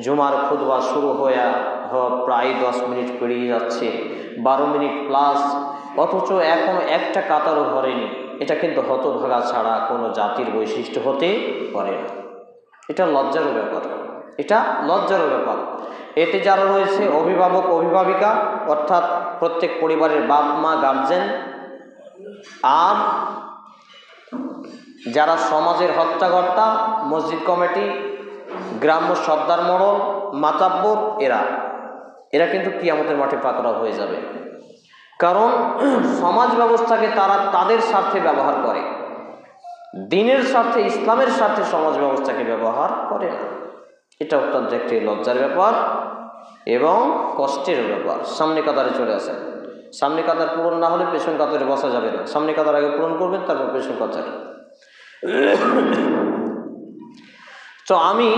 জুমার খুতবা শুরু হওয়া প্রায় 10 মিনিট পেরিয়ে যাচ্ছে, 12 মিনিট প্লাস, অথচ এখনো একটা কাতারও ভরেনি। এটা কিন্তু হতভাগা ছাড়া কোনো জাতির বৈশিষ্ট্য হতে পারে না। এটা লজ্জারও ব্যাপার, এটা লজ্জারও ব্যাপার। এতে যারা রয়েছে অভিভাবক অভিভাবিকা, অর্থাৎ প্রত্যেক পরিবারের বাপ মা গার্জেন, আর যারা সমাজের হত্যাকর্তা, মসজিদ কমিটি, গ্রাম্য সর্দার মোড়ল, মাতাব্বর, এরা কিন্তু কিয়ামতের মাঠে পাকড়াও হয়ে যাবে। কারণ সমাজ ব্যবস্থাকে তারা তাদের স্বার্থে ব্যবহার করে, দিনের স্বার্থে, ইসলামের স্বার্থে সমাজ ব্যবস্থাকে ব্যবহার করে না। এটা অত্যন্ত একটি লজ্জার ব্যাপার এবং কষ্টের ব্যাপার। সামনে কাতারে চলে আসেন। সামনে কাতার পূরণ না হলে পেছন কাতারে বসা যাবে না। সামনে কাতার আগে পূরণ করবেন, তারপর পেছন কাতার। তো আমি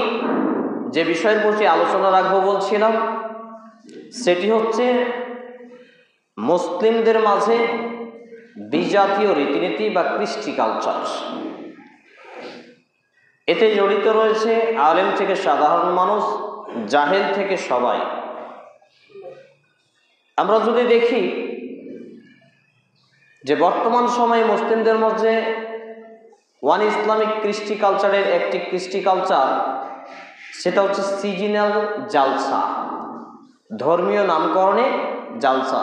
যে বিষয়ের প্রতি আলোচনা রাখবো বলছিলাম, সেটি হচ্ছে মুসলিমদের মাঝে বিজাতীয় রীতিনীতি বা কৃষ্টি কালচার। এতে জড়িত রয়েছে আলেম থেকে সাধারণ মানুষ, জাহেল থেকে সবাই। আমরা যদি দেখি যে বর্তমান সময়ে মুসলিমদের মধ্যে ওয়ান ইসলামিক কৃষ্টি কালচারের একটি কৃষ্টি কালচার, সেটা হচ্ছে সিজনাল জালসা, ধর্মীয় নামকরণে জালসা,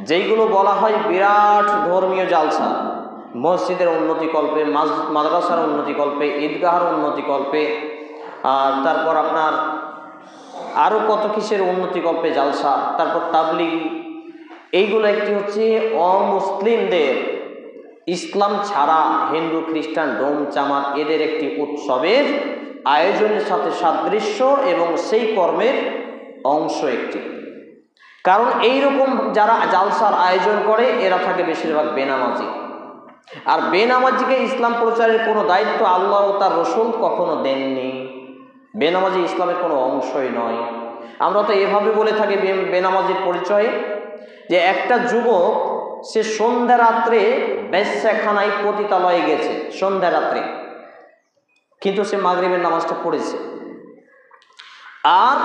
যেইগুলো বলা হয় বিরাট ধর্মীয় জালসা। মসজিদের উন্নতিকল্পে, মাদ্রাসার উন্নতিকল্পে, ঈদগাহের উন্নতিকল্পে, আর তারপর আপনার আরও কত কিসের উন্নতিকল্পে জালসা, তারপর তাবলিগি। এইগুলো একটি হচ্ছে অমুসলিমদের, ইসলাম ছাড়া হিন্দু খ্রিস্টান ডোম চামার এদের একটি উৎসবের আয়োজনের সাথে সাদৃশ্য এবং সেই কর্মের অংশ একটি। কারণ এইরকম যারা জালসার আয়োজন করে এরা থাকে বেশিরভাগ বেনামাজি, আর বেনামাজিকে ইসলাম প্রচারের কোনো দায়িত্ব আল্লাহ ও তার রসুল কখনো দেননি। বেনামাজি ইসলামের কোনো অংশই নয়। আমরা তো এভাবে বলে থাকি বেনামাজির পরিচয়ে, যে একটা যুবক সে সন্ধ্যা রাত্রে বেশ্যাখানায় পতিতালয়ে গেছে সন্ধ্যা রাত্রে, কিন্তু সে মাগরিবের নামাজটা পড়েছে, আর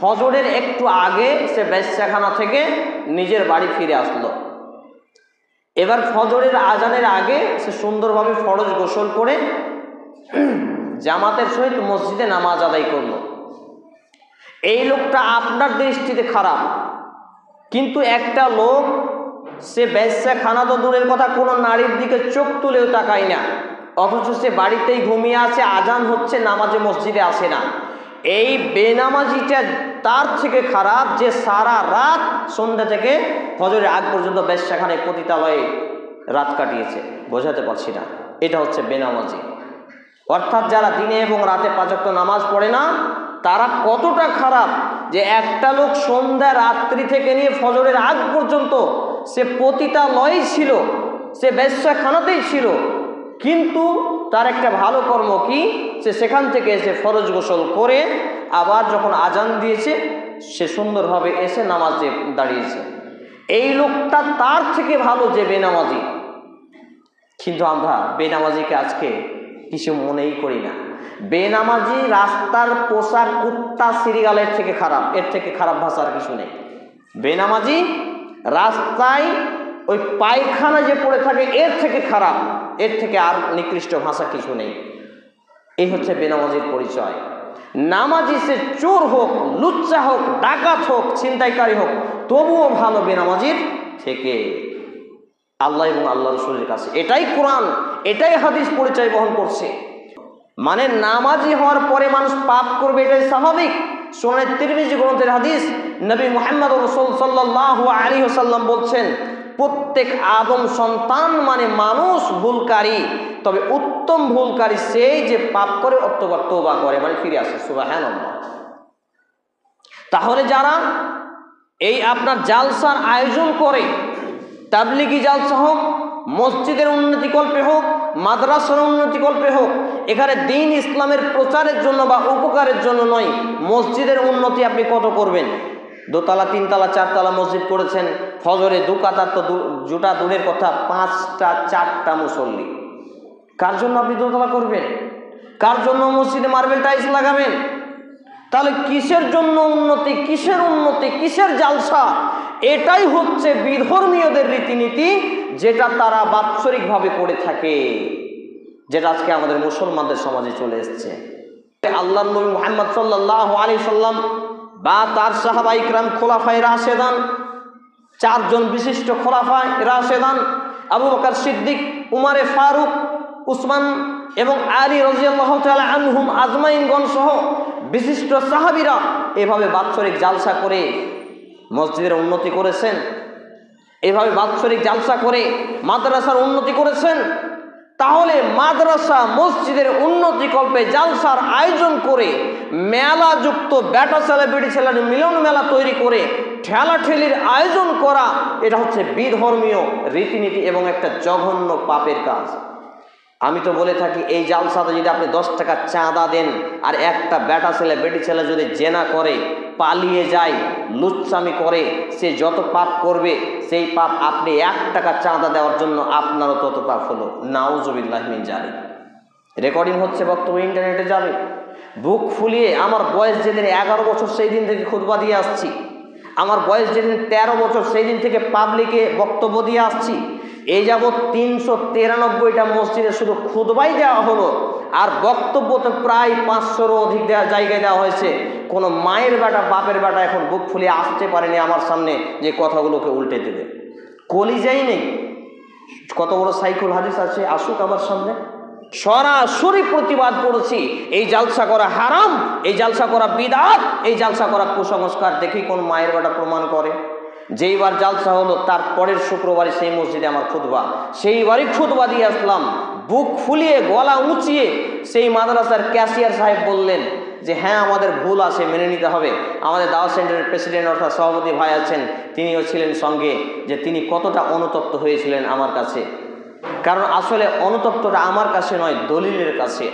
ফজরের একটু আগে সে বেশ্যাখানা থেকে নিজের বাড়ি ফিরে আসলো। এবার ফজরের আজানের আগে সে সুন্দরভাবে ফরজ গোসল করে জামাতের সহিত মসজিদে নামাজ আদায় করলো। এই লোকটা আপনার দৃষ্টিতে খারাপ, কিন্তু একটা লোক সে বেশ্যাখানা তো দূরের কথা, কোনো নারীর দিকে চোখ তুলেও তাকায় না, অথচ সে বাড়িতেই ঘুমিয়ে আছে, আজান হচ্ছে, নামাজে মসজিদে আসে না। এই বেনামাজিটা তার থেকে খারাপ যে সারা রাত সন্ধ্যা থেকে ফজরের আগ পর্যন্ত বেশ্যাখানায় পতিতালয়ে রাত কাটিয়েছে। বোঝাতে পারছি না, এটা হচ্ছে বেনামাজি। অর্থাৎ যারা দিনে এবং রাতে 5 ওয়াক্ত নামাজ পড়ে না, তারা কতটা খারাপ যে একটা লোক সন্ধ্যা রাত্রি থেকে নিয়ে ফজরের আগ পর্যন্ত সে পতিতালয়েই ছিল, সে বেশ্যাখানাতেই ছিল, কিন্তু তার একটা ভালো কর্ম কি, সে সেখান থেকে এসে ফরজ গোসল করে আবার যখন আজান দিয়েছে সে সুন্দরভাবে এসে নামাজে দাঁড়িয়েছে। এই লোকটা তার থেকে ভালো যে বেনামাজি। কিন্তু আমরা বেনামাজিকে আজকে কিছু মনেই করি না। বেনামাজি রাস্তার পোষা কুত্তা সিরিয়ালের থেকে খারাপ, এর থেকে খারাপ ভাষার কিছু নেই। বেনামাজি রাস্তায় ওই পায়খানা যে পড়ে থাকে এর থেকে খারাপ, এর থেকে আর নিকৃষ্ট ভাষা কিছু নেই। এই হচ্ছে বেনামাজির পরিচয়। নামাজি সে চোর হোক, লুচ্চা হোক, ডাকাত হোক, ছিনতাইকারী হোক, তবুও ভালো বেনামাজির থেকে আল্লাহ এবং আল্লাহ রসুলের কাছে। এটাই কোরআন, এটাই হাদিস পরিচয় বহন করছে। মানে নামাজি হওয়ার পরে মানুষ পাপ করবে, এটাই স্বাভাবিক। সুনানে তিরমিজি গ্রন্থের হাদিস, নবী মুহাম্মদ রাসূল সাল্লাল্লাহু আলাইহি ওয়াসাল্লাম বলছেন, প্রত্যেক আদম সন্তান মানে মানুষ ভুলকারী, তবে উত্তম ভুলকারী সেই যে পাপ করে অতঃপর তওবা করে, মানে ফিরে আসে। সুবহানাল্লাহ। তাহলে যারা এই আপনার জালসার আয়োজন করে, তাবলিগি জালসা হোক, মসজিদের উন্নতিকল্পে হোক, মাদ্রাসার উন্নতিকল্পে হোক, এখানে দ্বীন ইসলামের প্রচারের জন্য বা উপকারের জন্য নয়। মসজিদের উন্নতি আপনি কত করবেন? 2 তলা 3 তলা 4 তলা মসজিদ করেছেন, ফজরে 2 কাতার তো জুটা দূরের কথা, 5টা 4টা মুসল্লি। কার জন্য আপনি 2 তলা করবেন? কার জন্য মসজিদে মার্বেল টাইলস লাগাবেন? তাহলে কিসের জন্য উন্নতি, কিসের উন্নতি, কিসের জালসা? এটাই হচ্ছে বিধর্মীয়দের রীতিনীতি, যেটা তারা বাৎসরিকভাবে করে থাকে, যেটা আজকে আমাদের মুসলমানদের সমাজে চলে এসছে। আল্লাহ নবী মুহাম্মদ সাল্লাল্লাহু আলাইহি সাল্লাম বা তার সাহাবা ইকরাম খোলাফায়ে রাশেদান, চারজন বিশিষ্ট খোলাফায়ে রাশেদান আবু বকর সিদ্দিক, উমারে ফারুক, উসমান এবং আলী রাদিয়াল্লাহু তাআলা আনহুম আজমাইনগণ সহ বিশিষ্ট সাহাবীরা এভাবে বাৎসরিক জালসা করে মসজিদের উন্নতি করেছেন, এভাবে বাৎসরিক জালসা করে মাদ্রাসার উন্নতি করেছেন। তাহলে মাদ্রাসা মসজিদের উন্নতি কল্পে জালসার আয়োজন করে মেলা যুক্ত বেটা ছেলে বেটি ছেলের মিলন মেলা তৈরি করে ঠেলাঠেলির আয়োজন করা, এটা হচ্ছে বিধর্মীয় রীতিনীতি এবং একটা জঘন্য পাপের কাজ। আমি তো বলে থাকি, এই জালসাতে যদি আপনি 10 টাকা চাঁদা দেন আর একটা বেটা ছেলে বেটি ছেলে যদি জেনা করে, পালিয়ে যায়, লুচ্চামি করে, সে যত পাপ করবে সেই পাপ আপনি 1 টাকা চাঁদা দেওয়ার জন্য আপনারও তত পাপ হলো। নাউজুবিল্লাহি মিন জালিক। রেকর্ডিং হচ্ছে, বক্তব্য ইন্টারনেটে যাবে। বুক ফুলিয়ে আমার বয়স যেদিন 11 বছর সেই দিন থেকে খুতবা দিয়ে আসছি, আমার বয়স যেদিন 13 বছর সেই দিন থেকে পাবলিকে বক্তব্য দিয়ে আসছি। এই যাবৎ 393টা মসজিদে শুধু খুতবাই দেওয়া হলো, আর বক্তব্য তো প্রায় 500-এরও অধিক জায়গায় দেওয়া হয়েছে। কোনো মায়ের বেটা বাপের বেটা এখন বুক ফুলিয়ে আসতে পারেনি আমার সামনে যে কথাগুলোকে উল্টে দেবে। কলিজাই নেই। কত বড় সাইকুল হাদিস আছে, আসুক আমার সামনে। সরাসরি প্রতিবাদ করেছি, এই জালসা করা হারাম, এই জালসা করা বিদআত, এই জালসা করা কুসংস্কার। দেখি কোন মায়ের বেটা প্রমাণ করে। যেইবার জালসা হলো তার পরের শুক্রবারে সেই মসজিদে আমার খুতবা, সেইবারই খুতবা দিয়ে আসলাম বুক ফুলিয়ে গলা উঁচিয়ে। সেই মাদ্রাসার ক্যাশিয়ার সাহেব বললেন যে হ্যাঁ, আমাদের ভুল আছে, মেনে নিতে হবে। আমাদের দাওয়াত সেন্টারের প্রেসিডেন্ট অর্থাৎ সভাপতি ভাই আছেন, তিনিও ছিলেন সঙ্গে, যে তিনি কতটা অনুতপ্ত হয়েছিলেন আমার কাছে। কারণ আসলে অনুতপ্তটা আমার কাছে নয়, দলিলের কাছে।